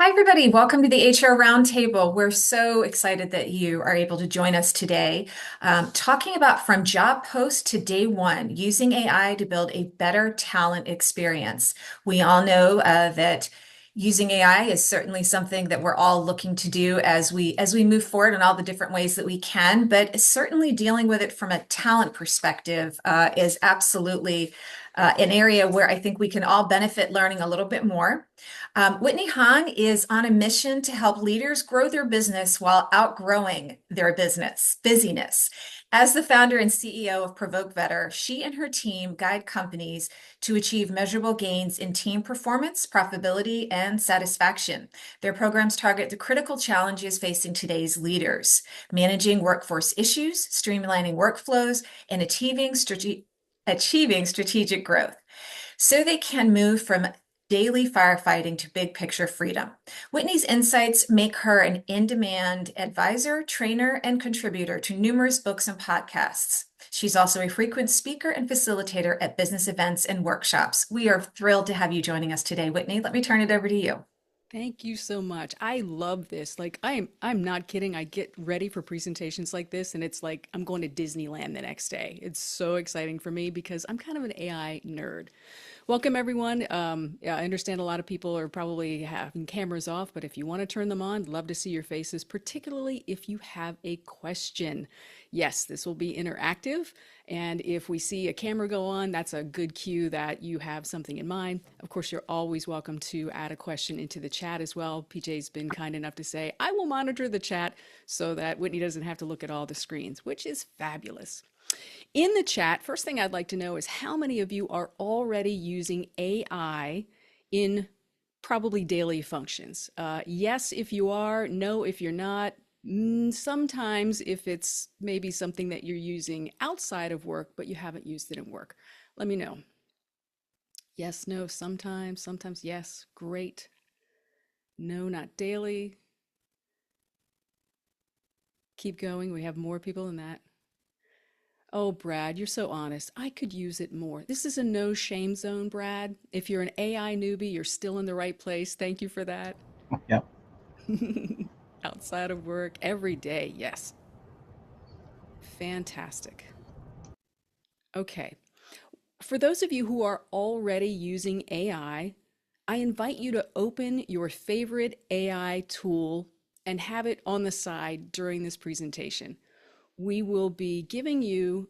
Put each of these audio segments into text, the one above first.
Hi, everybody. Welcome to the HR Roundtable. We're so excited that you are able to join us today, talking about from job post to day one, using AI to build a better talent experience. We all know that using AI is certainly something that we're all looking to do as we move forward in all the different ways that we can, but certainly dealing with it from a talent perspective is absolutely an area where I think we can all benefit learning a little bit more. Whitney Hong is on a mission to help leaders grow their business while outgrowing their business busyness. As the founder and CEO of Provoke Better, she and her team guide companies to achieve measurable gains in team performance, profitability, and satisfaction. Their programs target the critical challenges facing today's leaders, managing workforce issues, streamlining workflows, and achieving strategic growth so they can move from daily firefighting to big picture freedom. Whitney's insights make her an in demand advisor, trainer, and contributor to numerous books and podcasts. She's also a frequent speaker and facilitator at business events and workshops. We are thrilled to have you joining us today, Whitney. Let me turn it over to you. Thank you so much. I love this. Like I'm not kidding. I get ready for presentations like this and it's like I'm going to Disneyland the next day. It's so exciting for me because I'm kind of an AI nerd. Welcome everyone. Yeah, I understand a lot of people are probably having cameras off, but if you want to turn them on, love to see your faces, particularly if you have a question. Yes, this will be interactive. And if we see a camera go on, that's a good cue that you have something in mind. Of course, you're always welcome to add a question into the chat as well. PJ's been kind enough to say, I will monitor the chat so that Whitney doesn't have to look at all the screens, which is fabulous. In the chat, first thing I'd like to know is how many of you are already using AI in probably daily functions? Yes, if you are, no, if you're not. Sometimes if it's maybe something that you're using outside of work, but you haven't used it in work. Let me know. Yes, no, sometimes yes, great. No, not daily. Keep going. We have more people than that. Oh, Brad, you're so honest. I could use it more. This is a no shame zone, Brad. If you're an AI newbie, you're still in the right place. Thank you for that. Yeah. Outside of work, every day. Yes. Fantastic. Okay. For those of you who are already using I invite you to open your favorite AI tool and have it on the side during this presentation. We will be giving you,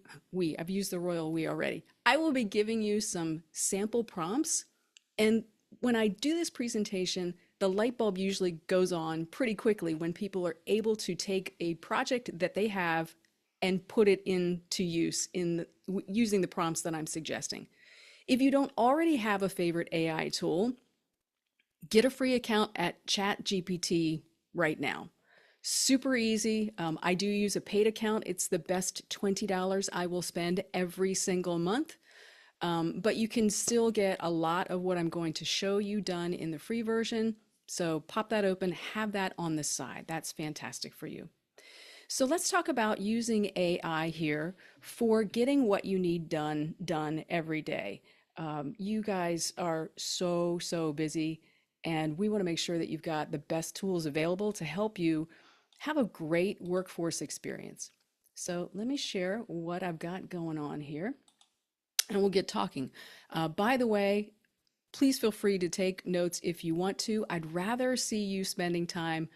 I've used the royal we already. I will be giving you some sample prompts. And when I do this presentation, the light bulb usually goes on pretty quickly when people are able to take a project that they have and put it into use using the prompts that I'm suggesting. If you don't already have a favorite AI tool, get a free account at ChatGPT right now. Super easy. I do use a paid account. It's the best $20 I will spend every single month. But you can still get a lot of what I'm going to show you done in the free version. So pop that open, have that on the side. That's fantastic for you. So let's talk about using AI here for getting what you need done every day. You guys are so busy, and we want to make sure that you've got the best tools available to help you have a great workforce experience. So let me share what I've got going on here, and we'll get talking. By the way, please feel free to take notes if you want to. I'd rather see you spending time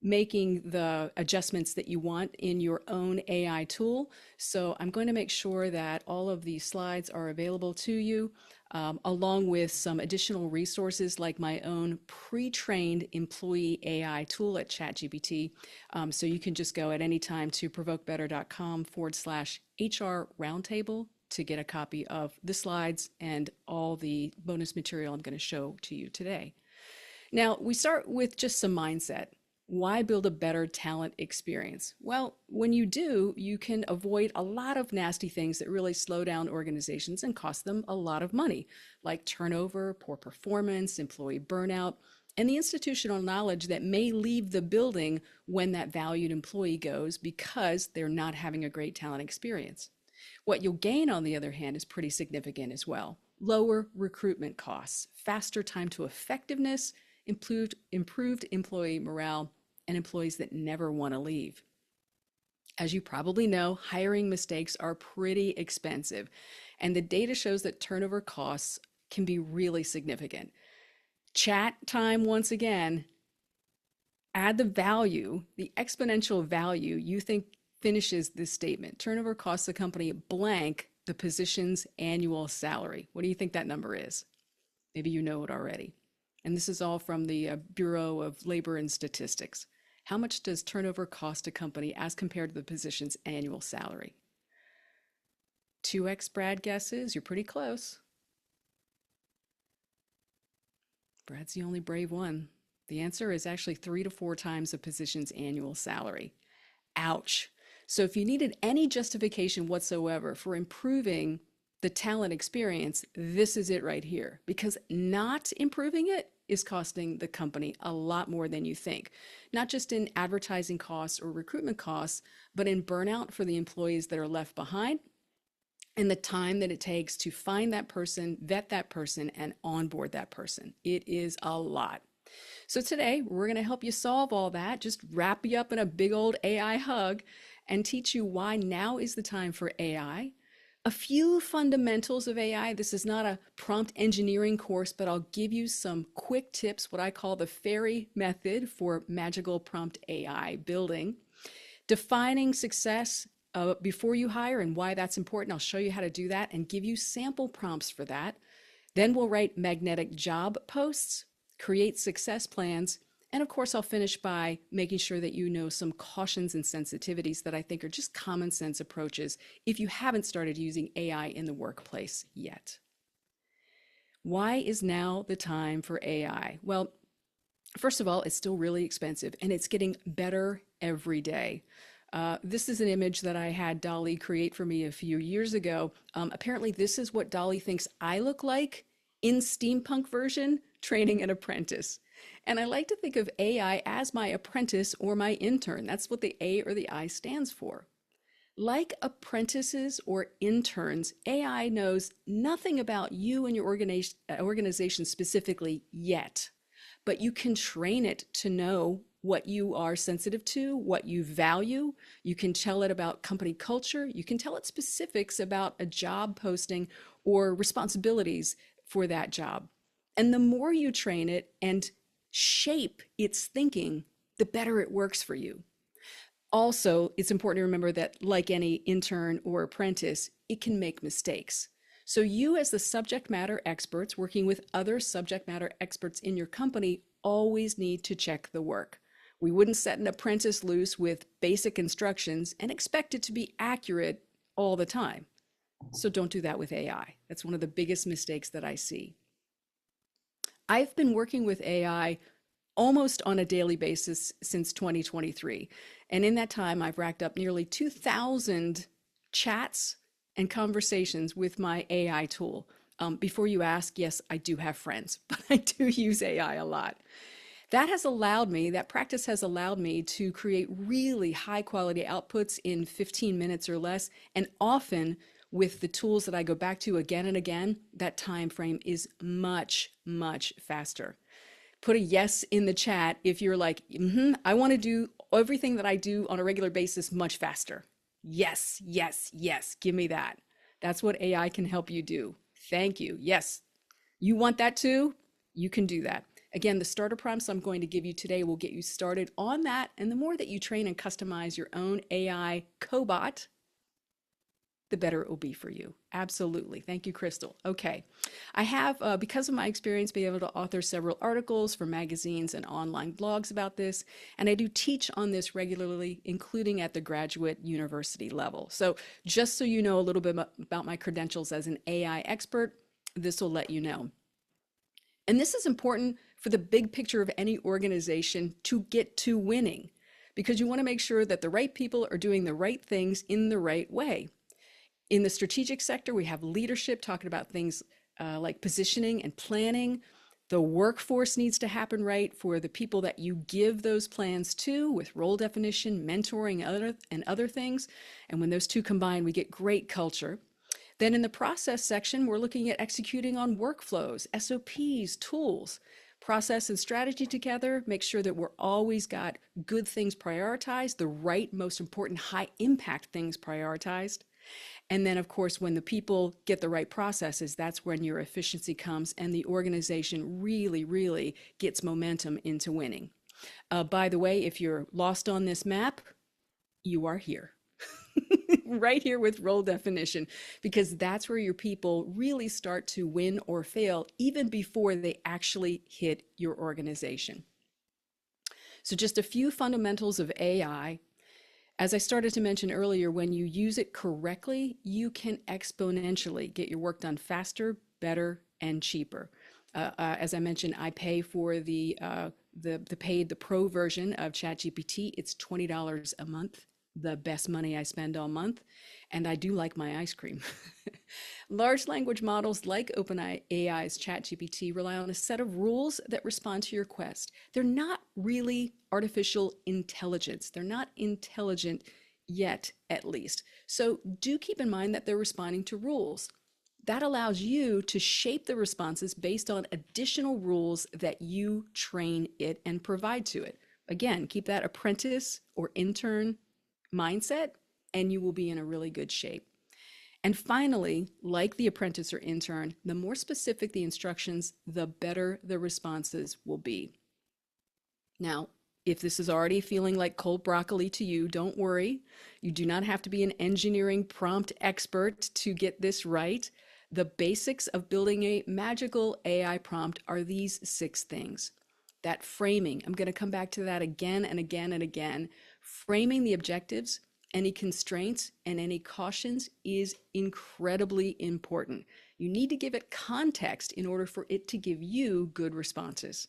making the adjustments that you want in your own AI tool. So I'm going to make sure that all of these slides are available to you, along with some additional resources like my own pre-trained employee AI tool at ChatGPT. So you can just go at any time to provokebetter.com/HR roundtable to get a copy of the slides and all the bonus material I'm going to show to you today. Now, we start with just some mindset. Why build a better talent experience? Well, when you do, you can avoid a lot of nasty things that really slow down organizations and cost them a lot of money, like turnover, poor performance, employee burnout, and the institutional knowledge that may leave the building when that valued employee goes because they're not having a great talent experience. What you'll gain, on the other hand, is pretty significant as well. Lower recruitment costs, faster time to effectiveness, improved employee morale, and employees that never want to leave. As you probably know, hiring mistakes are pretty expensive, and the data shows that turnover costs can be really significant. Chat time, once again, add the value, the exponential value you think finishes this statement. Turnover costs the company blank the position's annual salary. What do you think that number is? Maybe you know it already. And this is all from the Bureau of Labor and Statistics. How much does turnover cost a company as compared to the position's annual salary? 2x Brad guesses. You're pretty close. Brad's the only brave one. The answer is actually 3 to 4 times a position's annual salary. Ouch. So if you needed any justification whatsoever for improving the talent experience, this is it right here. Because not improving it is costing the company a lot more than you think. Not just in advertising costs or recruitment costs, but in burnout for the employees that are left behind, and the time that it takes to find that person, vet that person, and onboard that person. It is a lot. So today, we're going to help you solve all that, just wrap you up in a big old AI hug, and teach you why now is the time for AI. A few fundamentals of AI. This is not a prompt engineering course, but I'll give you some quick tips, what I call the fairy method for magical prompt AI building. Defining success before you hire and why that's important. I'll show you how to do that and give you sample prompts for that. Then we'll write magnetic job posts, create success plans, and of course, I'll finish by making sure that you know some cautions and sensitivities that I think are just common sense approaches if you haven't started using AI in the workplace yet. Why is now the time for AI? Well, first of all, it's still really expensive and it's getting better every day. This is an image that I had Dolly create for me a few years ago. Apparently, this is what Dolly thinks I look like in steampunk version, training an apprentice. And I like to think of AI as my apprentice or my intern. That's what the A or the I stands for. Like apprentices or interns, AI knows nothing about you and your organization specifically yet, but you can train it to know what you are sensitive to, what you value. You can tell it about company culture. You can tell it specifics about a job posting or responsibilities for that job. And the more you train it and shape its thinking, the better it works for you. Also, it's important to remember that like any intern or apprentice, it can make mistakes. So you as the subject matter experts working with other subject matter experts in your company always need to check the work. We wouldn't set an apprentice loose with basic instructions and expect it to be accurate all the time. So don't do that with AI. That's one of the biggest mistakes that I see. I've been working with AI almost on a daily basis since 2023. And in that time, I've racked up nearly 2,000 chats and conversations with my AI tool. Before you ask, yes, I do have friends, but I do use AI a lot. That practice has allowed me to create really high quality outputs in 15 minutes or less. And often with the tools that I go back to again and again, that time frame is much, much faster. Put a yes in the chat if you're like, I want to do everything that I do on a regular basis much faster. Yes, yes, yes, give me that. That's what AI can help you do. Thank you. Yes, you want that too? You can do that. Again, the starter prompts I'm going to give you today will get you started on that. And the more that you train and customize your own AI cobot, the better it will be for you. Absolutely. Thank you, Crystal. Okay. I have, because of my experience, been able to author several articles for magazines and online blogs about this. And I do teach on this regularly, including at the graduate university level. So just so you know a little bit about my credentials as an AI expert, this will let you know. And this is important for the big picture of any organization to get to winning, because you want to make sure that the right people are doing the right things in the right way. In the strategic sector, we have leadership talking about things like positioning and planning. The workforce needs to happen right for the people that you give those plans to, with role definition, mentoring, and other things. And when those two combine, we get great culture. Then in the process section, we're looking at executing on workflows, SOPs, tools, process and strategy together, make sure that we're always got good things prioritized, the right, most important, high impact things prioritized. And then, of course, when the people get the right processes, that's when your efficiency comes and the organization really, really gets momentum into winning. By the way, if you're lost on this map, you are here. Right here with role definition, because that's where your people really start to win or fail even before they actually hit your organization. So, just a few fundamentals of AI. As I started to mention earlier, when you use it correctly, you can exponentially get your work done faster, better, and cheaper. As I mentioned, I pay for the pro version of ChatGPT. It's $20 a month, the best money I spend all month, and I do like my ice cream. Large language models like OpenAI's ChatGPT rely on a set of rules that respond to your request. They're not really artificial intelligence. They're not intelligent yet, at least. So do keep in mind that they're responding to rules. That allows you to shape the responses based on additional rules that you train it and provide to it. Again, keep that apprentice or intern mindset, and you will be in a really good shape. And finally, like the apprentice or intern, the more specific the instructions, the better the responses will be. Now, if this is already feeling like cold broccoli to you, don't worry. You do not have to be an engineering prompt expert to get this right. The basics of building a magical AI prompt are these 6 things. That framing, I'm going to come back to that again and again and again. Framing the objectives, any constraints, and any cautions is incredibly important. You need to give it context in order for it to give you good responses.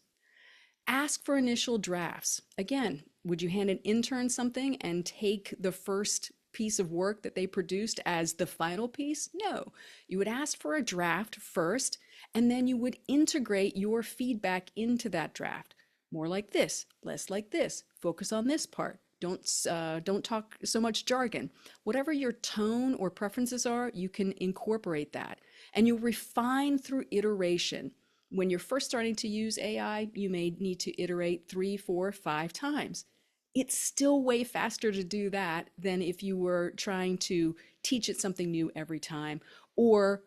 Ask for initial drafts. Again, would you hand an intern something and take the first piece of work that they produced as the final piece? No. You would ask for a draft first, and then you would integrate your feedback into that draft. More like this, less like this. Focus on this part. Don't talk so much jargon. Whatever your tone or preferences are, you can incorporate that. And you'll refine through iteration. When you're first starting to use AI, you may need to iterate 3, 4, 5 times. It's still way faster to do that than if you were trying to teach it something new every time or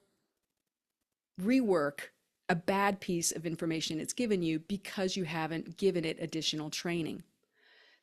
rework a bad piece of information it's given you because you haven't given it additional training.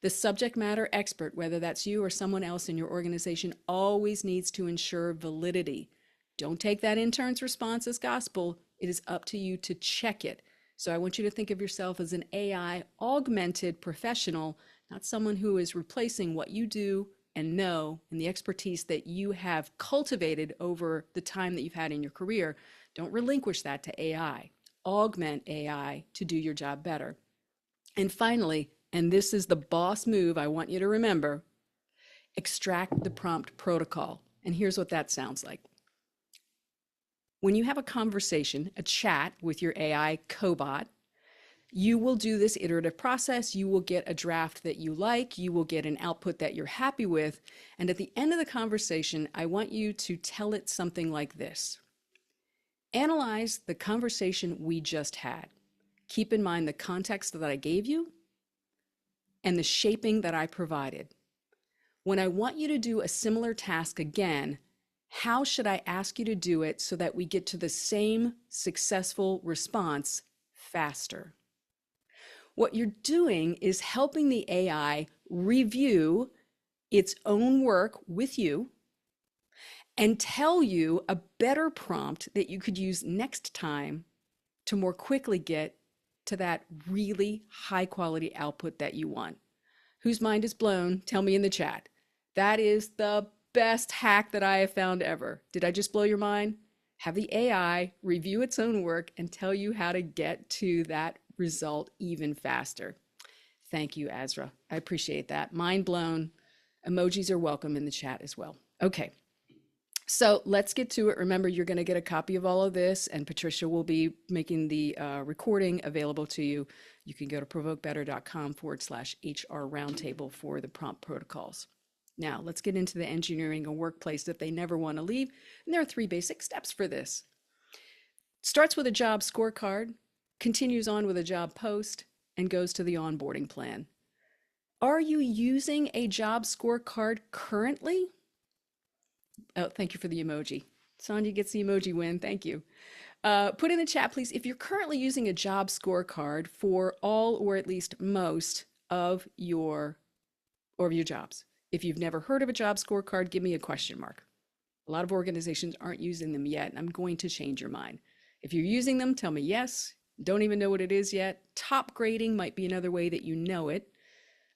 The subject matter expert, whether that's you or someone else in your organization, always needs to ensure validity. Don't take that intern's response as gospel. It is up to you to check it. So I want you to think of yourself as an AI augmented professional, not someone who is replacing what you do and know and the expertise that you have cultivated over the time that you've had in your career. Don't relinquish that to AI. Augment AI to do your job better. And finally, and this is the boss move I want you to remember, extract the prompt protocol. And here's what that sounds like. When you have a conversation, a chat with your AI cobot, you will do this iterative process. You will get a draft that you like. You will get an output that you're happy with. And at the end of the conversation, I want you to tell it something like this. Analyze the conversation we just had. Keep in mind the context that I gave you and the shaping that I provided. When I want you to do a similar task again, how should I ask you to do it so that we get to the same successful response faster? What you're doing is helping the AI review its own work with you and tell you a better prompt that you could use next time to more quickly get to that really high quality output that you want. Whose mind is blown? Tell me in the chat. That is the best hack that I have found ever. Did I just blow your mind? Have the AI review its own work and tell you how to get to that result even faster. Thank you, Azra. I appreciate that. Mind blown. Emojis are welcome in the chat as well. Okay. So let's get to it. Remember, you're going to get a copy of all of this, and Patricia will be making the recording available to you. You can go to provokebetter.com/HR roundtable for the prompt protocols. Now, let's get into the engineering and workplace that they never want to leave. And there are 3 basic steps for this. Starts with a job scorecard. continues on with a job post, and goes to the onboarding plan. Are you using a job scorecard currently? Oh, thank you for the emoji. Sonia gets the emoji win. Thank you. Put in the chat, please, if you're currently using a job scorecard for all or at least most of your jobs. If you've never heard of a job scorecard, give me a question mark. A lot of organizations aren't using them yet, and I'm going to change your mind. If you're using them, tell me yes. Don't even know what it is yet. Top grading might be another way that you know it.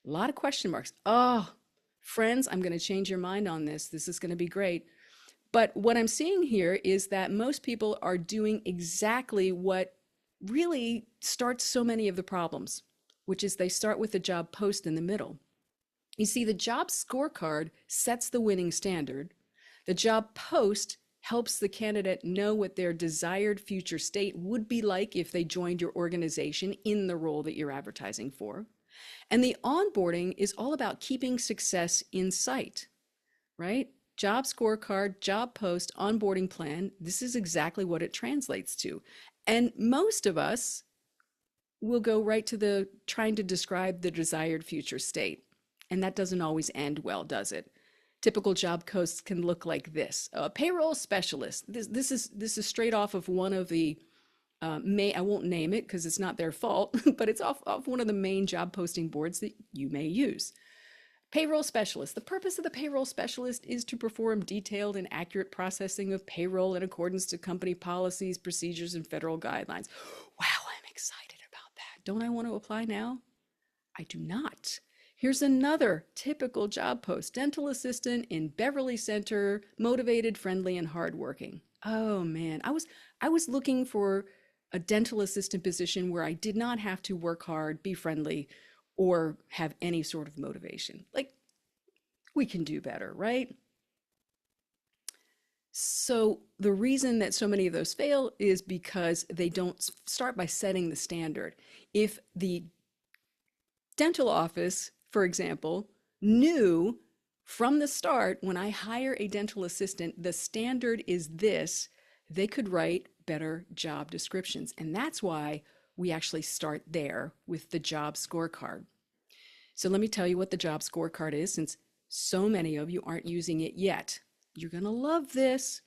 A lot of question marks. Oh, friends, I'm going to change your mind on this. This is going to be great. But what I'm seeing here is that most people are doing exactly what really starts so many of the problems, which is they start with the job post in the middle. You see, the job scorecard sets the winning standard. The job post helps the candidate know what their desired future state would be like if they joined your organization in the role that you're advertising for. And the onboarding is all about keeping success in sight, right? Job scorecard, job post, onboarding plan. This is exactly what it translates to. And most of us will go right to the trying to describe the desired future state. And that doesn't always end well, does it? Typical job posts can look like this. A payroll specialist. This is straight off of one of the I won't name it because it's not their fault, but it's off one of the main job posting boards that you may use. Payroll specialist. The purpose of the payroll specialist is to perform detailed and accurate processing of payroll in accordance to company policies, procedures, and federal guidelines. Wow, I'm excited about that. Don't I want to apply now? I do not. Here's another typical job post. Dental assistant in Beverly Center, motivated, friendly, and hardworking. Oh man, I was looking for a dental assistant position where I did not have to work hard, be friendly, or have any sort of motivation. Like, we can do better, right? So the reason that so many of those fail is because they don't start by setting the standard. If the dental office, for example, knew from the start, when I hire a dental assistant, the standard is this, they could write better job descriptions. And that's why we actually start there with the job scorecard. So let me tell you what the job scorecard is, since so many of you aren't using it yet. You're going to love this.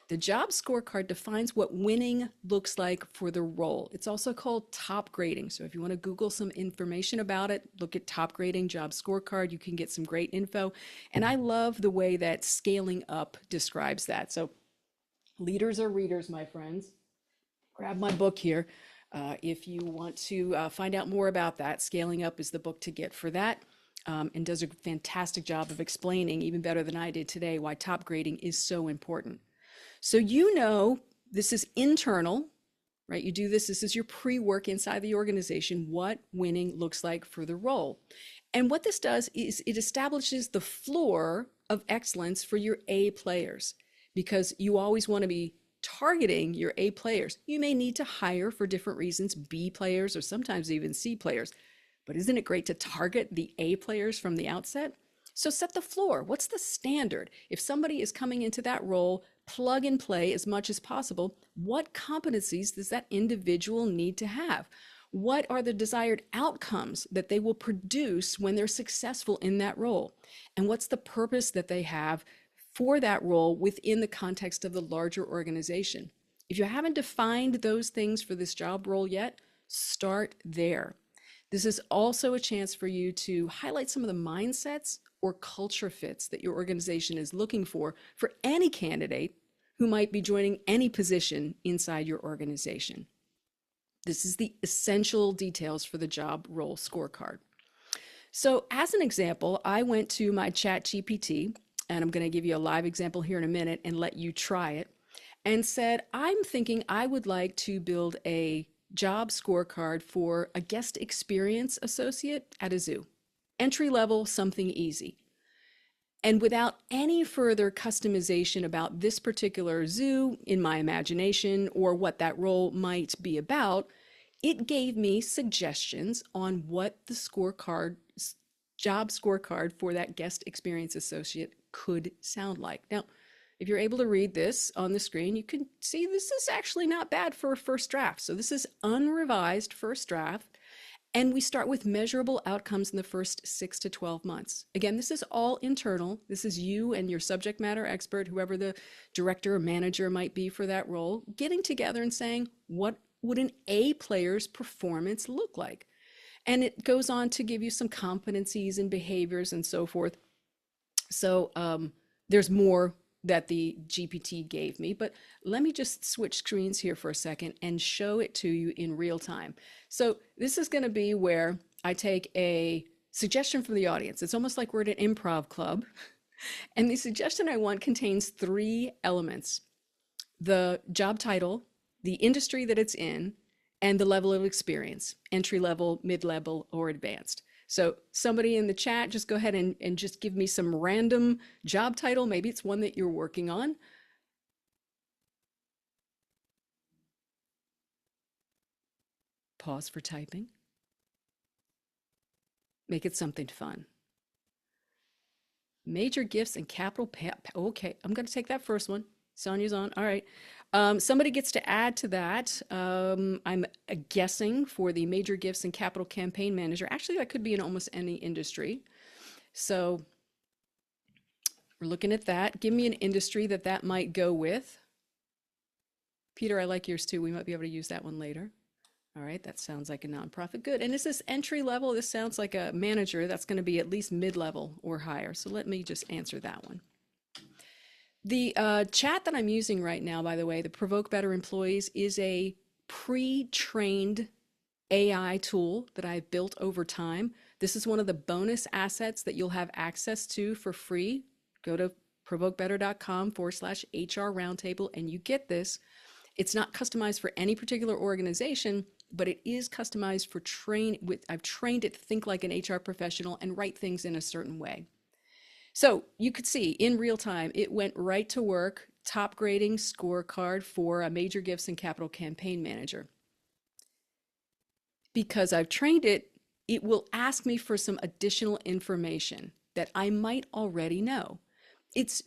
The job scorecard defines what winning looks like for the role. It's also called top grading. So if you want to Google some information about it, look at top grading job scorecard. You can get some great info. And I love the way that scaling up describes that. So leaders are readers, my friends. Grab my book here. If you want to find out more about that, Scaling Up is the book to get for that. And does a fantastic job of explaining, even better than I did today, why top grading is so important. So you know this is internal, right? You do this is your pre-work inside the organization, what winning looks like for the role. And what this does is it establishes the floor of excellence for your A players, because you always want to be targeting your A players. You may need to hire for different reasons, B players or sometimes even C players. But isn't it great to target the A players from the outset? So set the floor. What's the standard? If somebody is coming into that role, plug and play as much as possible. What competencies does that individual need to have? What are the desired outcomes that they will produce when they're successful in that role? And what's the purpose that they have for that role within the context of the larger organization? If you haven't defined those things for this job role yet, start there. This is also a chance for you to highlight some of the mindsets or culture fits that your organization is looking for any candidate who might be joining any position inside your organization. This is the essential details for the job role scorecard. So as an example, I went to my chat GPT, and I'm going to give you a live example here in a minute and let you try it, and said, I'm thinking I would like to build a job scorecard for a guest experience associate at a zoo. Entry level, something easy. And without any further customization about this particular zoo in my imagination or what that role might be about, it gave me suggestions on what the job scorecard for that guest experience associate could sound like. Now, If you're able to read this on the screen, you can see this is actually not bad for a first draft. So this is unrevised first draft. And we start with measurable outcomes in the first 6 to 12 months. Again, this is all internal. This is you and your subject matter expert, whoever the director or manager might be for that role, getting together and saying, what would an A player's performance look like? And it goes on to give you some competencies and behaviors and so forth. So there's more that the GPT gave me, but let me just switch screens here for a second and show it to you in real time. So this is going to be where I take a suggestion from the audience. It's almost like we're at an improv club. And the suggestion I want contains 3 elements: the job title, the industry that it's in, and the level of experience, entry level, mid-level, or advanced. So somebody in the chat, just go ahead and just give me some random job title. Maybe it's one that you're working on. Pause for typing. Make it something fun. Major gifts and capital. Okay, I'm going to take that first one. Sonia's on. All right. Somebody gets to add to that. I'm guessing for the major gifts and capital campaign manager. Actually, that could be in almost any industry. So we're looking at that. Give me an industry that might go with. Peter, I like yours too. We might be able to use that one later. All right, that sounds like a nonprofit. Good. And is this entry level? This sounds like a manager. That's going to be at least mid-level or higher. So let me just answer that one. The chat that I'm using right now, by the way, the Provoke Better Employees, is a pre-trained AI tool that I've built over time. This is one of the bonus assets that you'll have access to for free. Go to provokebetter.com/HR roundtable and you get this. It's not customized for any particular organization, but it is customized for I've trained it to think like an HR professional and write things in a certain way. So you could see in real time, it went right to work, top grading scorecard for a major gifts and capital campaign manager. Because I've trained it, it will ask me for some additional information that I might already know. It's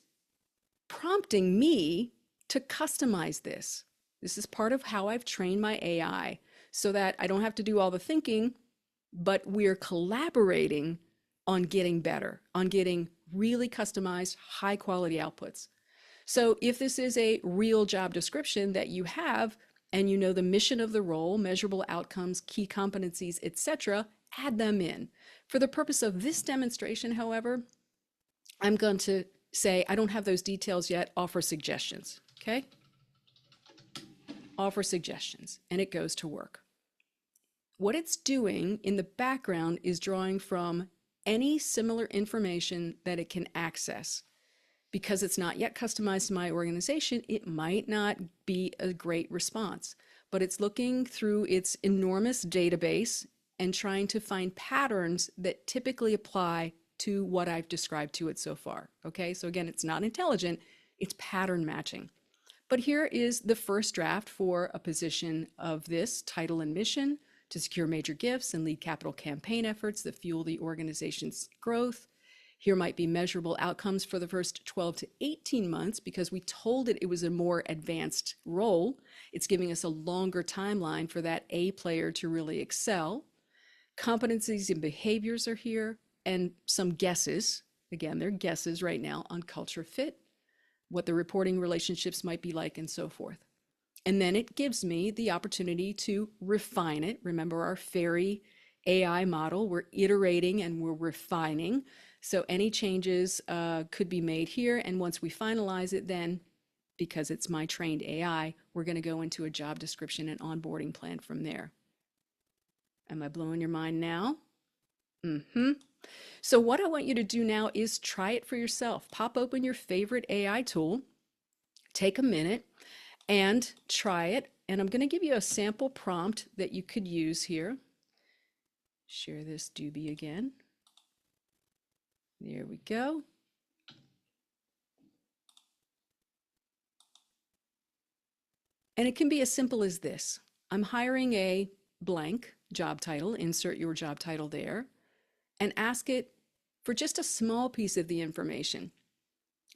prompting me to customize this. This is part of how I've trained my AI so that I don't have to do all the thinking, but we're collaborating on getting better, on getting really customized, high quality outputs. So if this is a real job description that you have and you know the mission of the role, measurable outcomes, key competencies, etc., add them in. For the purpose of this demonstration, however, I'm going to say I don't have those details yet, offer suggestions, okay? Offer suggestions, and it goes to work. What it's doing in the background is drawing from any similar information that it can access. Because it's not yet customized to my organization, it might not be a great response, but it's looking through its enormous database and trying to find patterns that typically apply to what I've described to it so far. Okay, so again, it's not intelligent, it's pattern matching. But here is the first draft for a position of this title and mission: to secure major gifts and lead capital campaign efforts that fuel the organization's growth. Here might be measurable outcomes for the first 12 to 18 months because we told it was a more advanced role. It's giving us a longer timeline for that A player to really excel. Competencies and behaviors are here, and some guesses. Again, they're guesses right now on culture fit, what the reporting relationships might be like, and so forth. And then it gives me the opportunity to refine it. Remember our fairy AI model, we're iterating and we're refining. So any changes could be made here. And once we finalize it, then, because it's my trained AI, we're going to go into a job description and onboarding plan from there. Am I blowing your mind now? So what I want you to do now is try it for yourself. Pop open your favorite AI tool, take a minute, and try it. And I'm going to give you a sample prompt that you could use here. Share this doobie again. There we go. And it can be as simple as this. I'm hiring a blank job title, insert your job title there, and ask it for just a small piece of the information.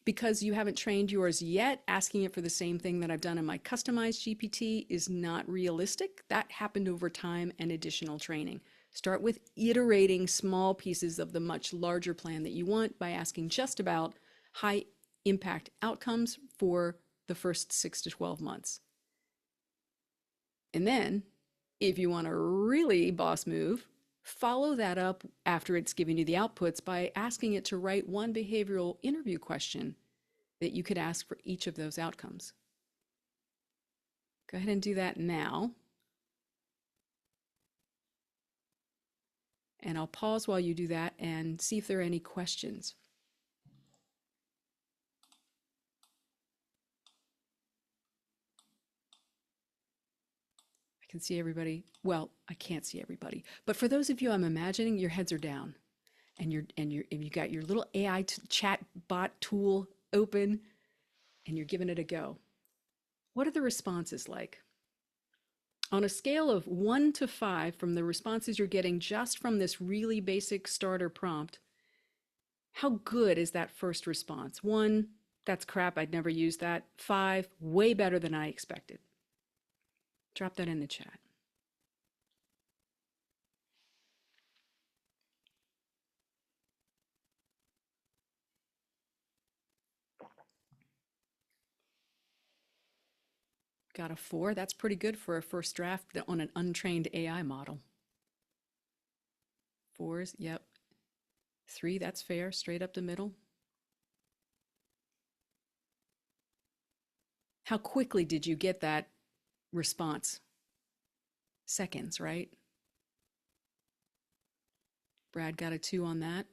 because you haven't trained yours yet, asking it for the same thing that I've done in my customized GPT is not realistic. That happened over time and additional training. Start with iterating small pieces of the much larger plan that you want by asking just about high impact outcomes for the first 6 to 12 months. And then, if you want to really boss move, follow that up after it's given you the outputs by asking it to write one behavioral interview question that you could ask for each of those outcomes. Go ahead and do that now. And I'll pause while you do that and see if there are any questions. I can see everybody. Well, I can't see everybody, but for those of you, I'm imagining your heads are down, and you got your little AI chat bot tool open, and you're giving it a go. What are the responses like? On a scale of 1 to 5, from the responses you're getting just from this really basic starter prompt, how good is that first response? 1, that's crap, I'd never use that. 5, way better than I expected. Drop that in the chat. Got a 4. That's pretty good for a first draft on an untrained AI model. 4s, yep. 3, that's fair, straight up the middle. How quickly did you get that response? Seconds, right? Brad got a 2 on that.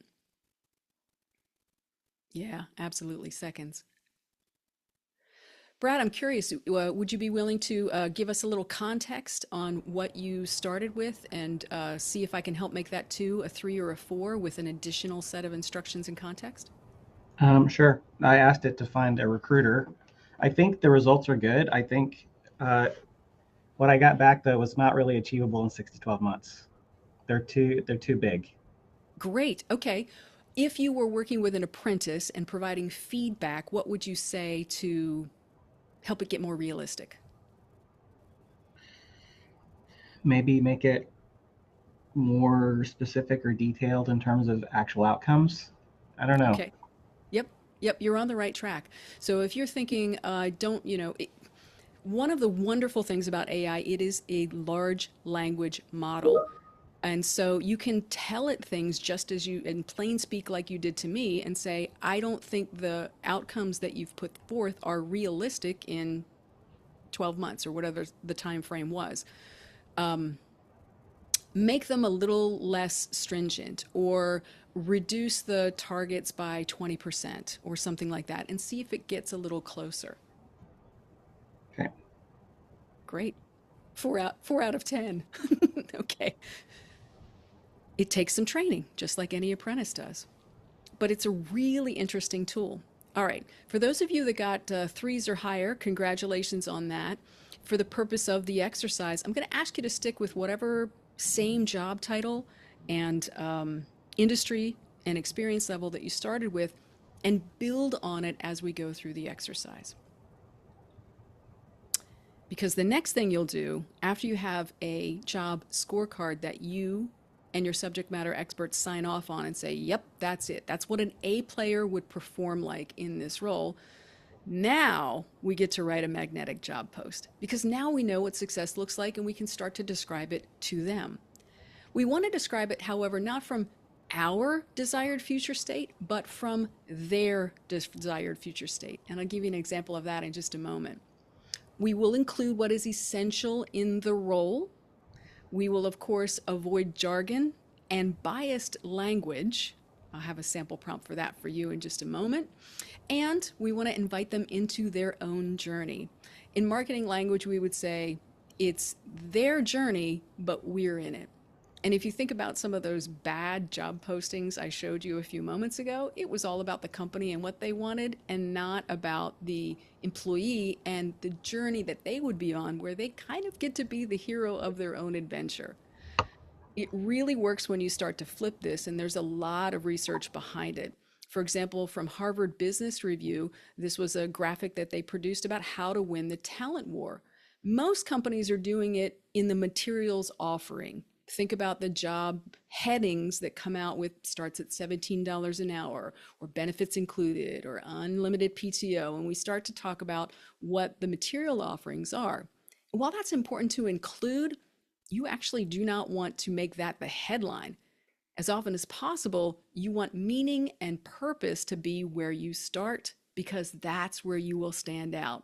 Yeah, absolutely, seconds. Brad, I'm curious, would you be willing to give us a little context on what you started with and see if I can help make that 2 a 3 or a 4 with an additional set of instructions and context? Sure. I asked it to find a recruiter. I think the results are good. I think uh, what I got back though was not really achievable in 6 to 12 months. They're too big. Great. Okay. If you were working with an apprentice and providing feedback, what would you say to help it get more realistic? Maybe make it more specific or detailed in terms of actual outcomes. I don't know. Okay. Yep. Yep. You're on the right track. So if you're thinking, don't, one of the wonderful things about AI, it is a large language model. And so you can tell it things just as you, in plain speak, like you did to me, and say, I don't think the outcomes that you've put forth are realistic in 12 months or whatever the time frame was. Make them a little less stringent or reduce the targets by 20% or something like that and see if it gets a little closer. Okay. Great. 4 out of 10. Okay. It takes some training, just like any apprentice does. But it's a really interesting tool. All right. For those of you that got 3s or higher, congratulations on that. For the purpose of the exercise, I'm going to ask you to stick with whatever same job title and industry and experience level that you started with and build on it as we go through the exercise. Because the next thing you'll do after you have a job scorecard that you and your subject matter experts sign off on and say, yep, that's it. That's what an A player would perform like in this role. Now we get to write a magnetic job post because now we know what success looks like and we can start to describe it to them. We want to describe it, however, not from our desired future state, but from their desired future state. And I'll give you an example of that in just a moment. We will include what is essential in the role. We will, of course, avoid jargon and biased language. I'll have a sample prompt for that for you in just a moment. And we want to invite them into their own journey. In marketing language, we would say it's their journey, but we're in it. And if you think about some of those bad job postings I showed you a few moments ago, it was all about the company and what they wanted and not about the employee and the journey that they would be on, where they kind of get to be the hero of their own adventure. It really works when you start to flip this, and there's a lot of research behind it. For example, from Harvard Business Review, this was a graphic that they produced about how to win the talent war. Most companies are doing it in the materials offering. Think about the job headings that come out with starts at $17 an hour, or benefits included, or unlimited PTO. And we start to talk about what the material offerings are. While that's important to include, you actually do not want to make that the headline. As often as possible, you want meaning and purpose to be where you start, because that's where you will stand out.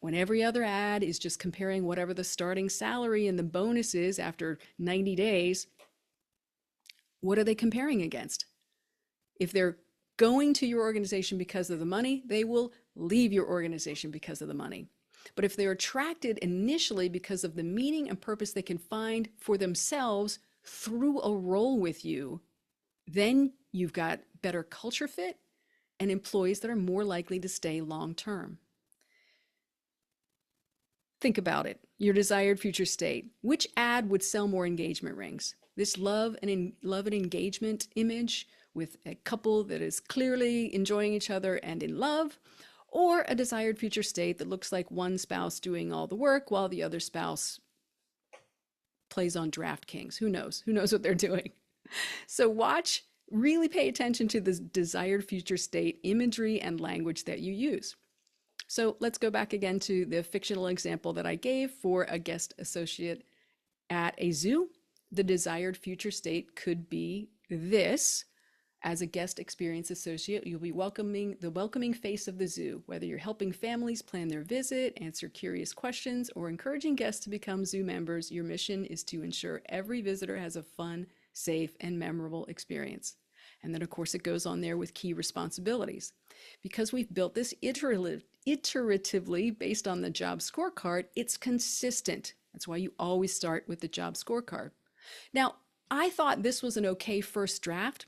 When every other ad is just comparing whatever the starting salary and the bonus is after 90 days, what are they comparing against? If they're going to your organization because of the money, they will leave your organization because of the money. But if they're attracted initially because of the meaning and purpose they can find for themselves through a role with you, then you've got better culture fit and employees that are more likely to stay long term. Think about it, your desired future state. Which ad would sell more engagement rings? This love and engagement image with a couple that is clearly enjoying each other and in love, or a desired future state that looks like one spouse doing all the work while the other spouse plays on DraftKings? Who knows? Who knows what they're doing? So really pay attention to the desired future state imagery and language that you use. So let's go back again to the fictional example that I gave for a guest associate at a zoo. The desired future state could be this. As a guest experience associate, you'll be the welcoming face of the zoo, whether you're helping families plan their visit, answer curious questions, or encouraging guests to become zoo members. Your mission is to ensure every visitor has a fun, safe, and memorable experience. And then, of course, it goes on there with key responsibilities. Because we've built this iteratively based on the job scorecard, it's consistent. That's why you always start with the job scorecard. Now, I thought this was an okay first draft,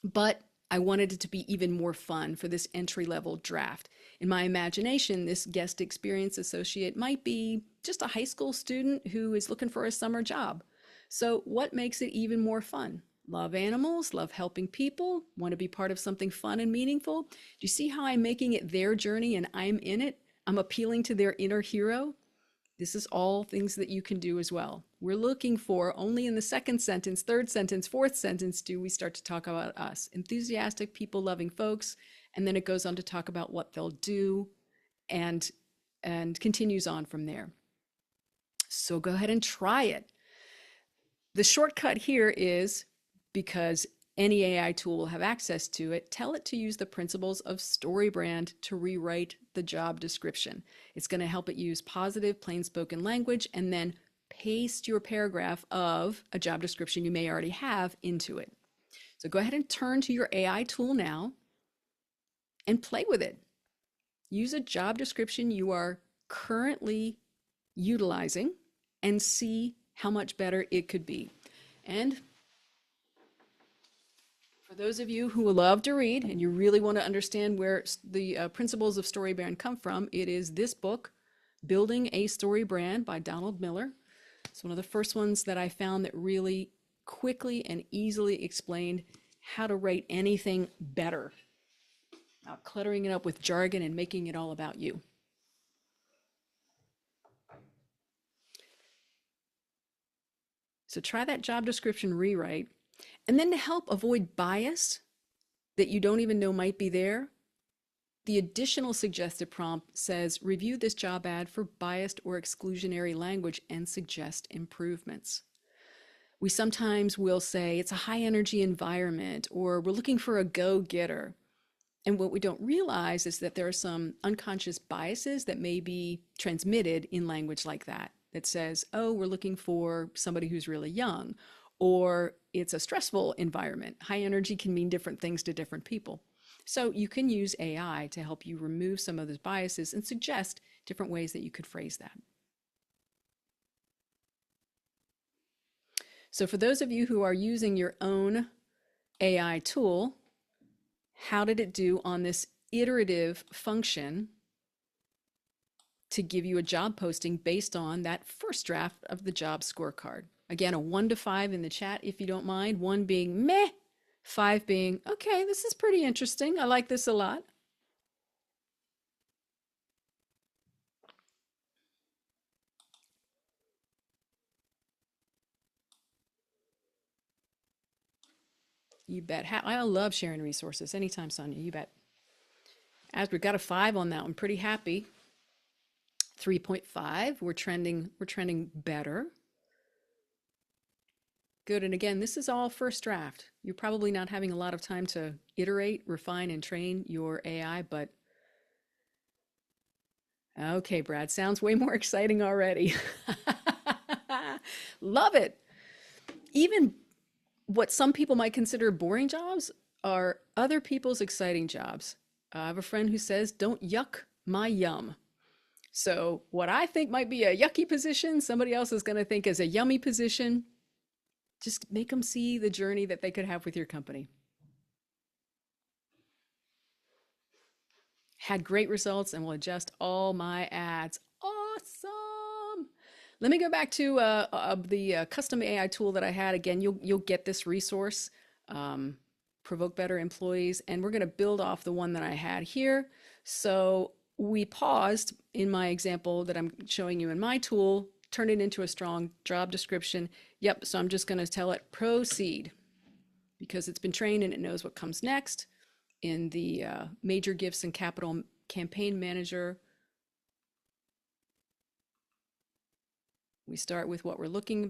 but I wanted it to be even more fun for this entry-level draft. In my imagination, this guest experience associate might be just a high school student who is looking for a summer job. So what makes it even more fun? Love animals, love helping people, want to be part of something fun and meaningful. Do you see how I'm making it their journey and I'm in it? I'm appealing to their inner hero. This is all things that you can do as well. We're looking for only in the second sentence, third sentence, fourth sentence do we start to talk about us. Enthusiastic, people-loving folks. And then it goes on to talk about what they'll do and continues on from there. So go ahead and try it. The shortcut here is, because any AI tool will have access to it, tell it to use the principles of StoryBrand to rewrite the job description. It's going to help it use positive, plain-spoken language, and then paste your paragraph of a job description you may already have into it. So go ahead and turn to your AI tool now and play with it. Use a job description you are currently utilizing and see how much better it could be. And for those of you who love to read and you really want to understand where the principles of StoryBrand come from, it is this book, Building a Story Brand by Donald Miller. It's one of the first ones that I found that really quickly and easily explained how to write anything better, not cluttering it up with jargon and making it all about you. So try that job description rewrite. And then to help avoid bias that you don't even know might be there, the additional suggested prompt says, review this job ad for biased or exclusionary language and suggest improvements. We sometimes will say it's a high energy environment, or we're looking for a go-getter. And what we don't realize is that there are some unconscious biases that may be transmitted in language like that, that says, oh, we're looking for somebody who's really young, or it's a stressful environment. High energy can mean different things to different people. So you can use AI to help you remove some of those biases and suggest different ways that you could phrase that. So for those of you who are using your own AI tool, how did it do on this iterative function to give you a job posting based on that first draft of the job scorecard? Again, a 1 to 5 in the chat if you don't mind, 1 being meh, 5 being, okay, this is pretty interesting. I like this a lot. You bet. I love sharing resources. Anytime, Sonia, you bet. As we've got a 5 on that one, pretty happy. 3.5, we're trending better. Good. And again, this is all first draft. You're probably not having a lot of time to iterate, refine, and train your AI, but okay, Brad, sounds way more exciting already. Love it. Even what some people might consider boring jobs are other people's exciting jobs. I have a friend who says, don't yuck my yum. So, what I think might be a yucky position, somebody else is going to think is a yummy position. Just make them see the journey that they could have with your company. Had great results and will adjust all my ads. Awesome. Let me go back to the custom AI tool that I had. Again, you'll get this resource, Provoke Better Employees, and we're going to build off the one that I had here. So we paused in my example that I'm showing you in my tool, turn it into a strong job description. Yep, so I'm just going to tell it proceed because it's been trained and it knows what comes next. In the major gifts and capital campaign manager, we start with what we're looking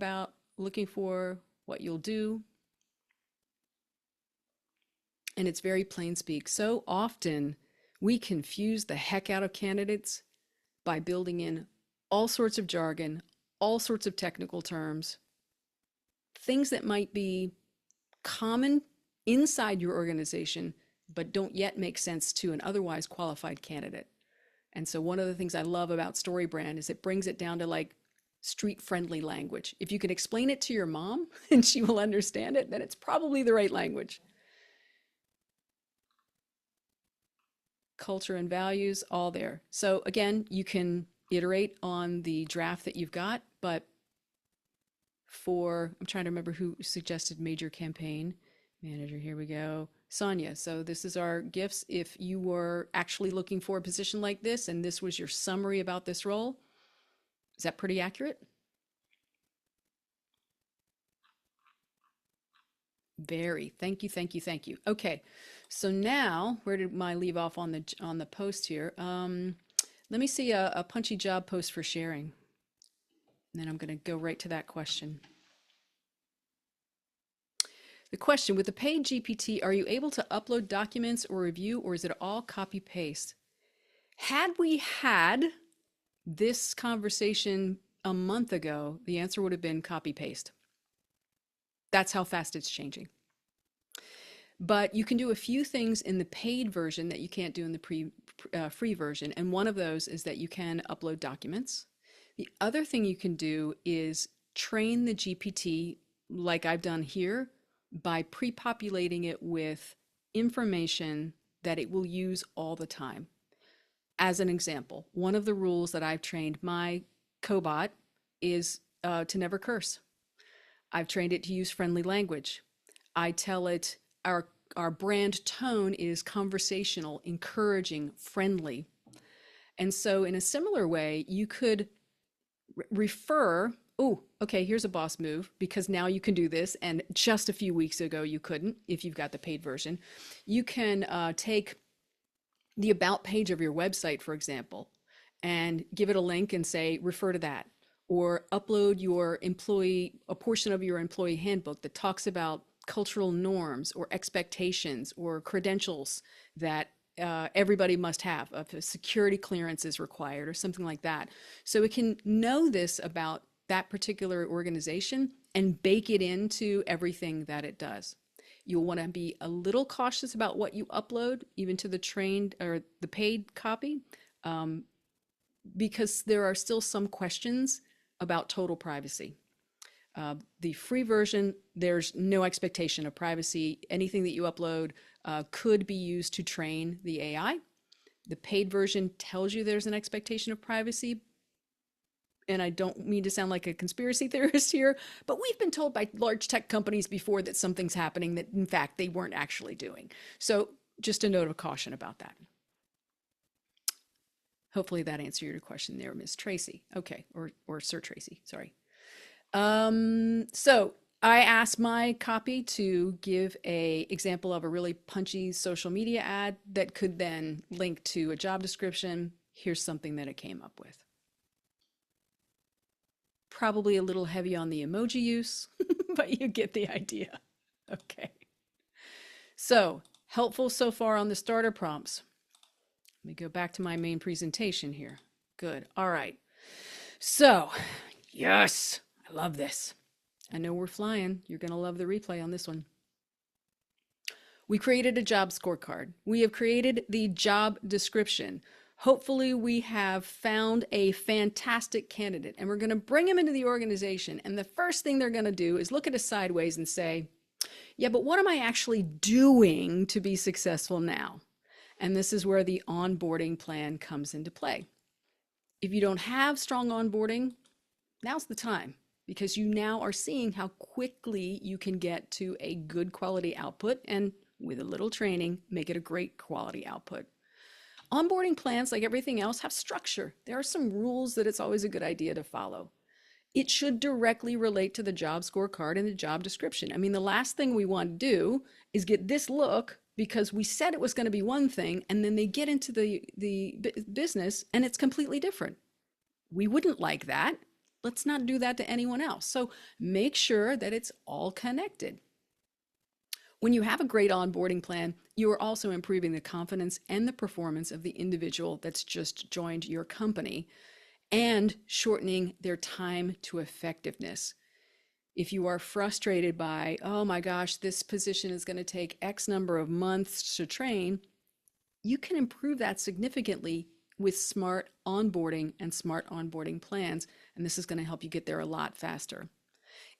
for, what you'll do. And it's very plain speak. So often we confuse the heck out of candidates by building in all sorts of jargon, all sorts of technical terms, things that might be common inside your organization, but don't yet make sense to an otherwise qualified candidate. And so one of the things I love about StoryBrand is it brings it down to like street-friendly language. If you can explain it to your mom and she will understand it, then it's probably the right language. Culture and values, all there. So again, you can iterate on the draft that you've got, but I'm trying to remember who suggested major campaign manager. Here we go. Sonia. So this is our gifts. If you were actually looking for a position like this and this was your summary about this role, is that pretty accurate? Very. Thank you, thank you, thank you. Okay. So now, where did my leave off on the post here? Let me see a punchy job post for sharing. And then I'm going to go right to that question. The question, with the paid GPT, are you able to upload documents or review, or is it all copy paste? Had we had this conversation a month ago, the answer would have been copy paste. That's how fast it's changing. But you can do a few things in the paid version that you can't do in the free version. And one of those is that you can upload documents. The other thing you can do is train the GPT, like I've done here, by pre-populating it with information that it will use all the time. As an example, one of the rules that I've trained my cobot is to never curse. I've trained it to use friendly language. I tell it our brand tone is conversational, encouraging, friendly. And so in a similar way, you could refer, oh, okay, here's a boss move because now you can do this. And just a few weeks ago, you couldn't if you've got the paid version. You can take the about page of your website, for example, and give it a link and say, refer to that. Or upload a portion of your employee handbook that talks about cultural norms or expectations or credentials that everybody must have, if a security clearance is required or something like that. So it can know this about that particular organization and bake it into everything that it does. You'll want to be a little cautious about what you upload, even to the trained or the paid copy, because there are still some questions about total privacy. The free version, there's no expectation of privacy. Anything that you upload could be used to train the AI. The paid version tells you there's an expectation of privacy, and I don't mean to sound like a conspiracy theorist here, but we've been told by large tech companies before that something's happening that in fact they weren't actually doing. So just a note of caution about that. Hopefully that answered your question there, Miss Tracy. Okay, or Sir Tracy, sorry. So I asked my copy to give a example of a really punchy social media ad that could then link to a job description. Here's something that it came up with. Probably a little heavy on the emoji use, but you get the idea. Okay. So helpful so far on the starter prompts. Let me go back to my main presentation here. Good. All right. So, yes, I love this. I know we're flying. You're going to love the replay on this one. We created a job scorecard. We have created the job description. Hopefully we have found a fantastic candidate and we're going to bring him into the organization. And the first thing they're going to do is look at us sideways and say, yeah, but what am I actually doing to be successful now? And this is where the onboarding plan comes into play. If you don't have strong onboarding, now's the time, because you now are seeing how quickly you can get to a good quality output and with a little training, make it a great quality output. Onboarding plans, like everything else, have structure. There are some rules that it's always a good idea to follow. It should directly relate to the job scorecard and the job description. I mean, the last thing we want to do is get this look because we said it was going to be one thing and then they get into the business and it's completely different. We wouldn't like that. Let's not do that to anyone else. So make sure that it's all connected. When you have a great onboarding plan, you are also improving the confidence and the performance of the individual that's just joined your company and shortening their time to effectiveness. If you are frustrated by, oh my gosh, this position is going to take X number of months to train, you can improve that significantly with smart onboarding and smart onboarding plans. And this is going to help you get there a lot faster.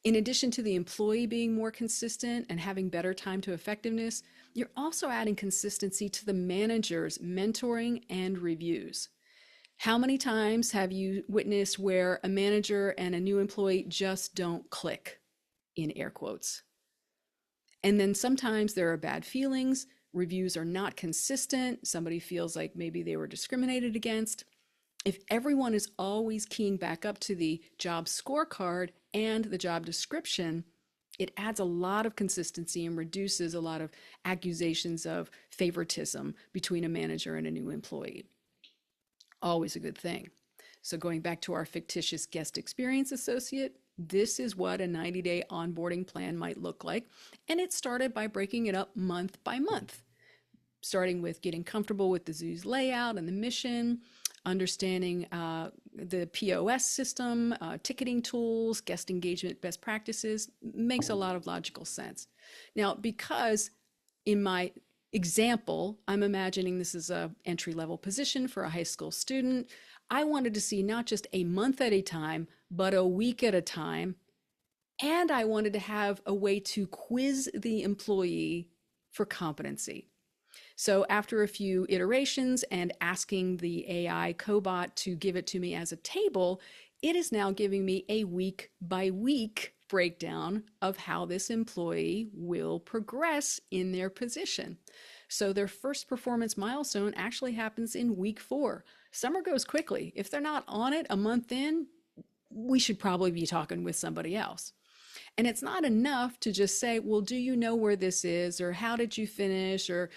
In addition to the employee being more consistent and having better time to effectiveness, you're also adding consistency to the manager's mentoring and reviews. How many times have you witnessed where a manager and a new employee just don't click, in air quotes? And then sometimes there are bad feelings, reviews are not consistent, somebody feels like maybe they were discriminated against. If everyone is always keying back up to the job scorecard and the job description, it adds a lot of consistency and reduces a lot of accusations of favoritism between a manager and a new employee. Always a good thing. So going back to our fictitious guest experience associate, this is what a 90-day onboarding plan might look like. And it started by breaking it up month by month, starting with getting comfortable with the zoo's layout and the mission, understanding the POS system, ticketing tools, guest engagement best practices, makes a lot of logical sense. Now, because in my example, I'm imagining this is a entry-level position for a high school student, I wanted to see not just a month at a time, but a week at a time. And I wanted to have a way to quiz the employee for competency. So after a few iterations and asking the AI cobot to give it to me as a table, it is now giving me a week by week breakdown of how this employee will progress in their position. So their first performance milestone actually happens in week 4. Summer goes quickly. If they're not on it a month in, we should probably be talking with somebody else. And it's not enough to just say, well, do you know where this is? Or how did you finish? Or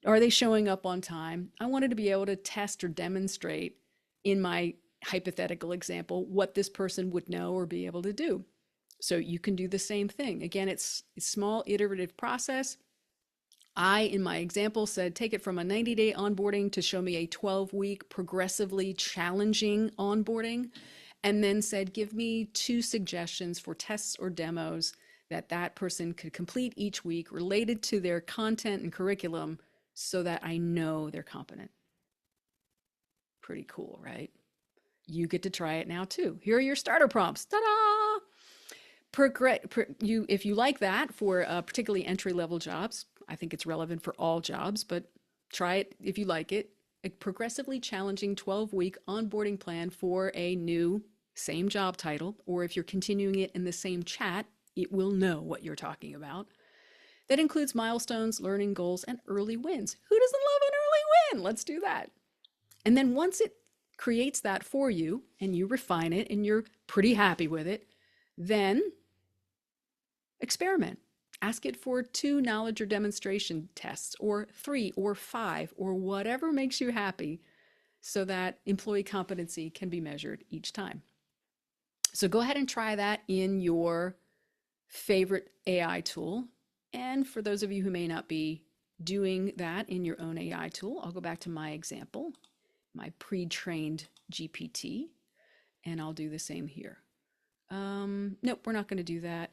are they showing up on time? I wanted to be able to test or demonstrate in my hypothetical example what this person would know or be able to do. So you can do the same thing. Again, it's a small iterative process. I, in my example, said take it from a 90-day onboarding to show me a 12-week progressively challenging onboarding, and then said give me 2 suggestions for tests or demos that that person could complete each week related to their content and curriculum so that I know they're competent. Pretty cool, right? You get to try it now too. Here are your starter prompts. Ta-da! If you like that for particularly entry-level jobs, I think it's relevant for all jobs, but try it if you like it. A progressively challenging 12-week onboarding plan for a new same job title, or if you're continuing it in the same chat, it will know what you're talking about. That includes milestones, learning goals, and early wins. Who doesn't love an early win? Let's do that. And then once it creates that for you and you refine it and you're pretty happy with it, then experiment. Ask it for 2 knowledge or demonstration tests, or 3 or 5, or whatever makes you happy, so that employee competency can be measured each time. So go ahead and try that in your favorite AI tool. And for those of you who may not be doing that in your own AI tool, I'll go back to my example, my pre-trained GPT, and I'll do the same here. Nope, we're not going to do that.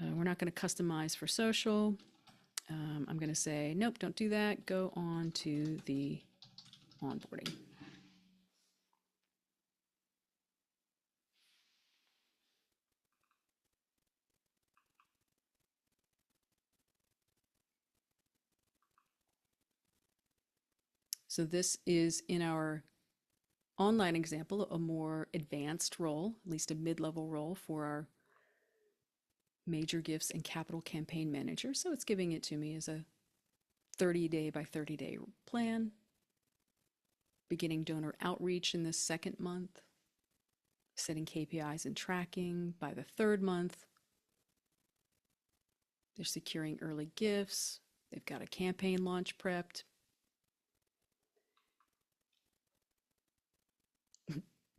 We're not going to customize for social. I'm going to say, nope, don't do that. Go on to the onboarding. So this is, in our online example, a more advanced role, at least a mid-level role for our major gifts and capital campaign manager. So it's giving it to me as a 30-day by 30-day plan, beginning donor outreach in the 2nd month, setting KPIs and tracking by the 3rd month. They're securing early gifts. They've got a campaign launch prepped.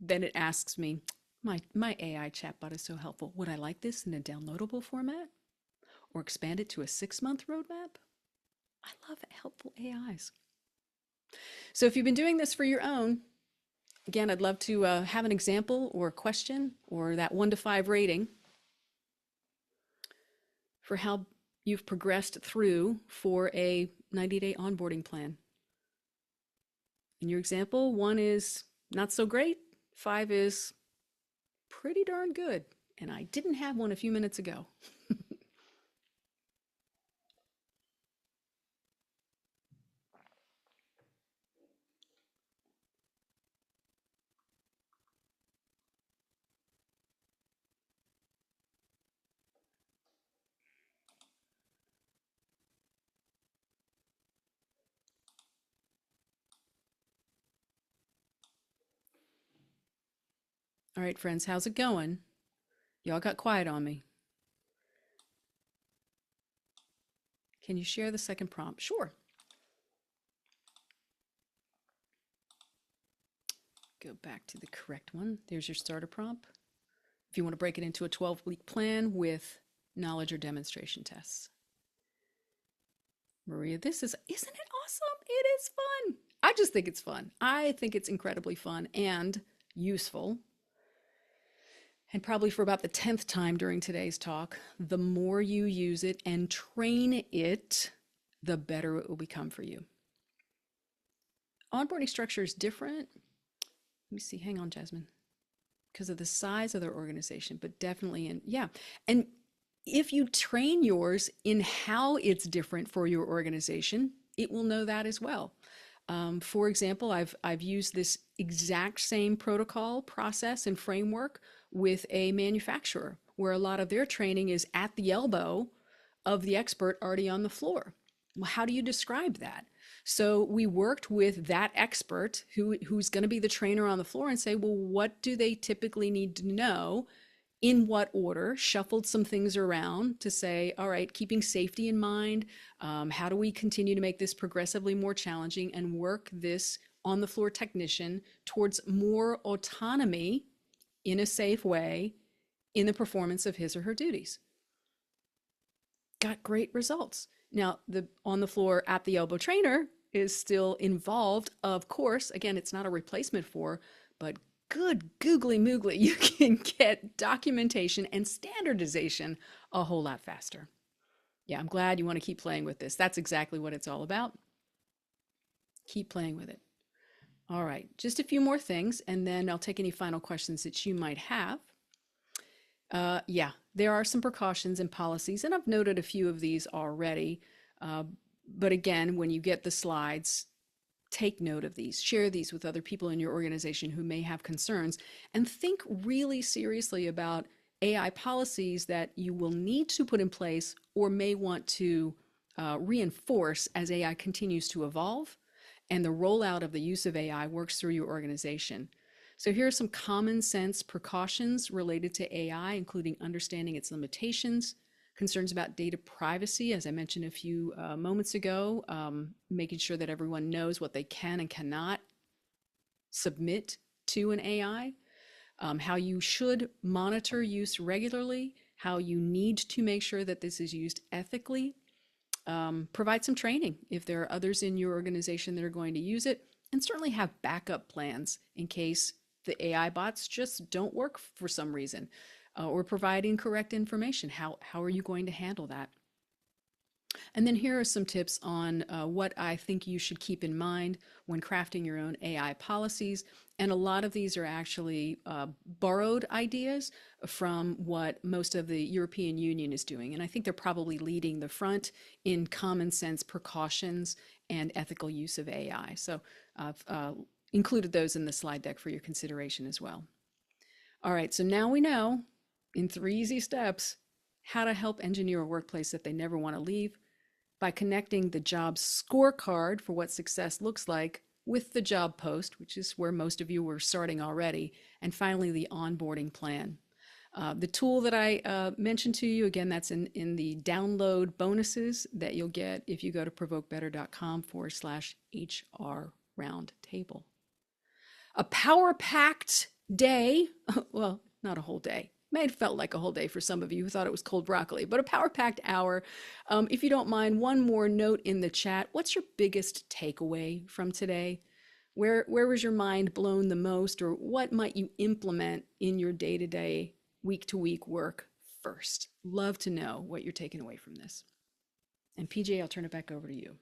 Then it asks me, my AI chatbot is so helpful. Would I like this in a downloadable format or expand it to a 6-month roadmap? I love helpful AIs. So if you've been doing this for your own, again, I'd love to have an example or a question or that 1 to 5 rating for how you've progressed through for a 90-day onboarding plan. In your example, 1 is not so great, 5 is pretty darn good. And I didn't have one a few minutes ago. All right, friends, how's it going? Y'all got quiet on me. Can you share the second prompt? Sure. Go back to the correct one. There's your starter prompt. If you want to break it into a 12-week plan with knowledge or demonstration tests. Maria, isn't it awesome? It is fun. I just think it's fun. I think it's incredibly fun and useful. And probably for about the 10th time during today's talk, the more you use it and train it, the better it will become for you. Onboarding structure is different. Let me see, hang on, Jasmine. Because of the size of their organization, but definitely and if you train yours in how it's different for your organization, it will know that as well. For example, I've used this exact same protocol, process, and framework with a manufacturer where a lot of their training is at the elbow of the expert already on the floor. Well, how do you describe that? So we worked with that expert who's going to be the trainer on the floor and say, well, what do they typically need to know? In what order? Shuffled some things around to say, all right, keeping safety in mind, how do we continue to make this progressively more challenging and work this on the floor technician towards more autonomy in a safe way in the performance of his or her duties? Got great results. Now, the on the floor at the elbow trainer is still involved, of course. Again, it's not a replacement for, but good googly moogly, you can get documentation and standardization a whole lot faster. Yeah, I'm glad you want to keep playing with this. That's exactly what it's all about. Keep playing with it. All right, just a few more things, and then I'll take any final questions that you might have. Yeah, there are some precautions and policies, and I've noted a few of these already. But again, when you get the slides, take note of these, share these with other people in your organization who may have concerns, and think really seriously about AI policies that you will need to put in place or may want to reinforce as AI continues to evolve and the rollout of the use of AI works through your organization. So here are some common sense precautions related to AI, including understanding its limitations, concerns about data privacy, as I mentioned a few moments ago, making sure that everyone knows what they can and cannot submit to an AI, how you should monitor use regularly, how you need to make sure that this is used ethically, provide some training if there are others in your organization that are going to use it, and certainly have backup plans in case the AI bots just don't work for some reason, or provide incorrect information. How are you going to handle that? And then here are some tips on what I think you should keep in mind when crafting your own AI policies. And a lot of these are actually borrowed ideas from what most of the European Union is doing. And I think they're probably leading the front in common sense precautions and ethical use of AI. So I've included those in the slide deck for your consideration as well. All right, so now we know in 3 easy steps how to help engineer a workplace that they never want to leave by connecting the job scorecard for what success looks like with the job post, which is where most of you were starting already, and finally the onboarding plan. The tool that I mentioned to you, again, that's in the download bonuses that you'll get if you go to provokebetter.com/HR roundtable. A power-packed day, well, not a whole day. May have felt like a whole day for some of you who thought it was cold broccoli, but a power-packed hour. If you don't mind, one more note in the chat. What's your biggest takeaway from today? Where was your mind blown the most, or what might you implement in your day-to-day, week-to-week work first? Love to know what you're taking away from this. And PJ, I'll turn it back over to you.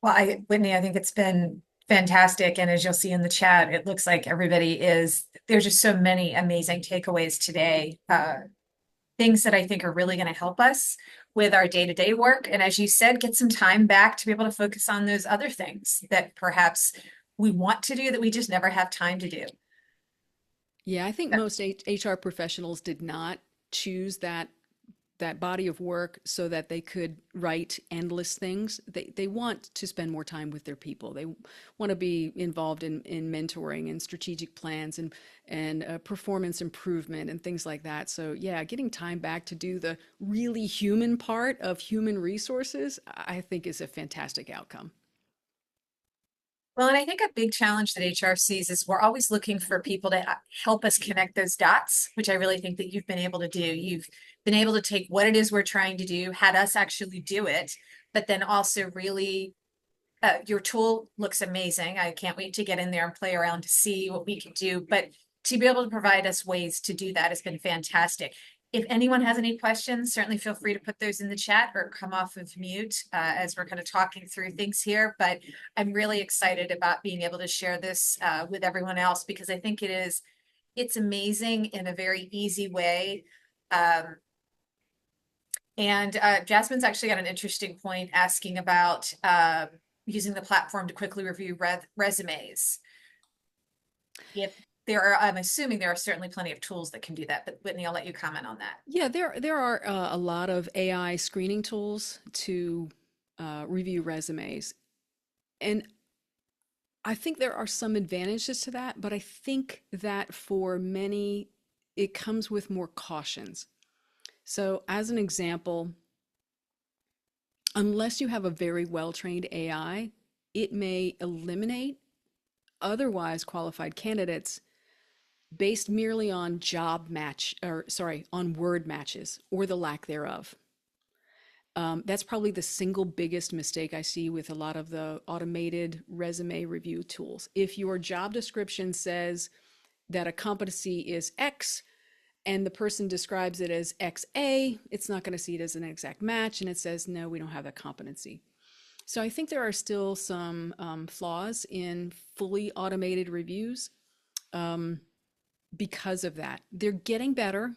Well, Whitney, I think it's been fantastic. And as you'll see in the chat, it looks like there's just so many amazing takeaways today. Things that I think are really going to help us with our day-to-day work. And as you said, get some time back to be able to focus on those other things that perhaps we want to do that we just never have time to do. Yeah, I think most HR professionals did not choose that body of work so that they could write endless things. They want to spend more time with their people. They want to be involved in mentoring and strategic plans and performance improvement and things like that. So yeah, getting time back to do the really human part of human resources, I think is a fantastic outcome. Well, and I think a big challenge that HR sees is we're always looking for people to help us connect those dots, which I really think that you've been able to do. You've been able to take what it is we're trying to do, had us actually do it, but then also really, your tool looks amazing. I can't wait to get in there and play around to see what we can do, but to be able to provide us ways to do that has been fantastic. If anyone has any questions, certainly feel free to put those in the chat or come off of mute as we're kind of talking through things here. But I'm really excited about being able to share this with everyone else because I think it's amazing in a very easy way. And Jasmine's actually got an interesting point asking about using the platform to quickly review resumes. I'm assuming there are certainly plenty of tools that can do that, but Whitney, I'll let you comment on that. Yeah, there are a lot of AI screening tools to review resumes. And I think there are some advantages to that, but I think that for many, it comes with more cautions. So as an example, unless you have a very well-trained AI, it may eliminate otherwise qualified candidates based merely on on word matches or the lack thereof. That's probably the single biggest mistake I see with a lot of the automated resume review tools. If your job description says that a competency is X and the person describes it as XA, it's not going to see it as an exact match, and it says, no, we don't have that competency. So I think there are still some flaws in fully automated reviews. Because of that, they're getting better.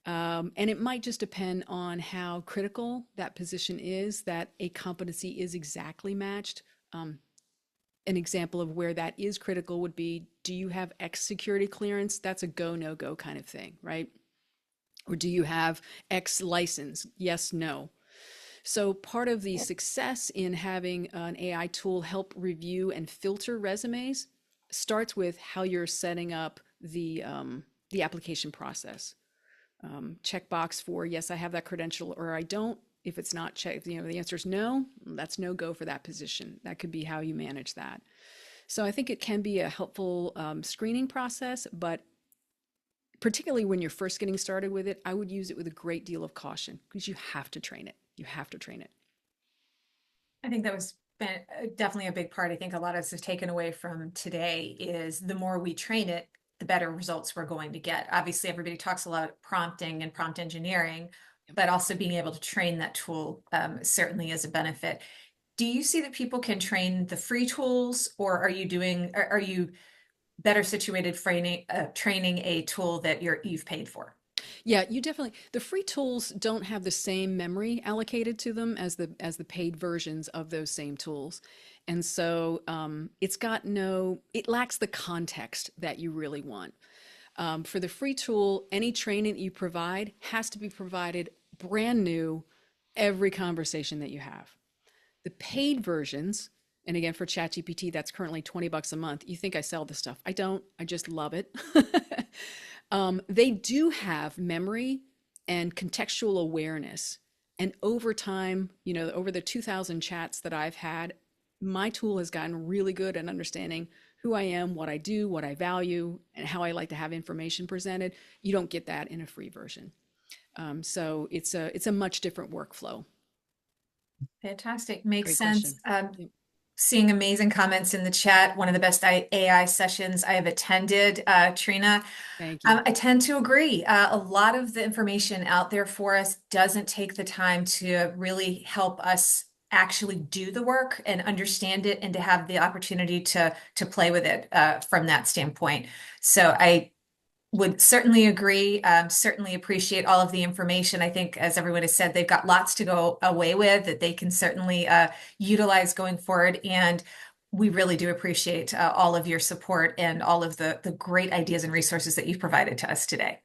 And it might just depend on how critical that position is, that a competency is exactly matched. An example of where that is critical would be, do you have X security clearance? That's a go, no go kind of thing, right? Or do you have X license? Yes, no. So part of the success in having an AI tool help review and filter resumes starts with how you're setting up the application process. Checkbox for yes, I have that credential, or I don't. If it's not checked, the answer is no, that's no go for that position. That could be how you manage that. So I think it can be a helpful screening process, but particularly when you're first getting started with it, I would use it with a great deal of caution because you have to train it. You have to train it. I think that was definitely a big part. I think a lot of us have taken away from today is the more we train it, the better results we're going to get. Obviously, everybody talks a lot of prompting and prompt engineering, but also being able to train that tool certainly is a benefit. Do you see that people can train the free tools, or are you better situated training a tool that you've paid for? Yeah, you definitely, the free tools don't have the same memory allocated to them as the paid versions of those same tools. And so it lacks the context that you really want. For the free tool, any training that you provide has to be provided brand new every conversation that you have. The paid versions, and again for ChatGPT, that's currently $20 a month. You think I sell this stuff? I don't. I just love it. They do have memory and contextual awareness. And over time, over the 2,000 chats that I've had, my tool has gotten really good at understanding who I am, what I do, what I value, and how I like to have information presented. You don't get that in a free version. So it's a much different workflow. Fantastic. Makes Great sense. question. Yep. Seeing amazing comments in the chat. One of the best AI sessions I have attended, Trina. Thank you. I tend to agree. A lot of the information out there for us doesn't take the time to really help us actually do the work and understand it, and to have the opportunity to play with it from that standpoint. So I would certainly agree, certainly appreciate all of the information. I think, as everyone has said, they've got lots to go away with that they can certainly utilize going forward. And we really do appreciate all of your support and all of the great ideas and resources that you've provided to us today.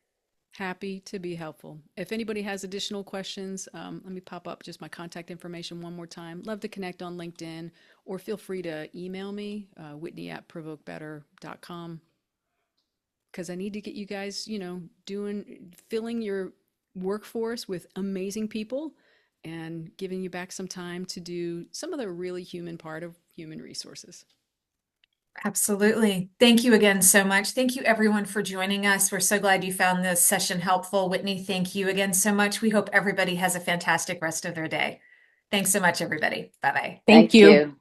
Happy to be helpful. If anybody has additional questions, let me pop up just my contact information one more time. Love to connect on LinkedIn, or feel free to email me, whitney@provokebetter.com. Because I need to get you guys, filling your workforce with amazing people and giving you back some time to do some of the really human part of human resources. Absolutely. Thank you again so much. Thank you, everyone, for joining us. We're so glad you found this session helpful. Whitney, thank you again so much. We hope everybody has a fantastic rest of their day. Thanks so much, everybody. Bye-bye. Thank you.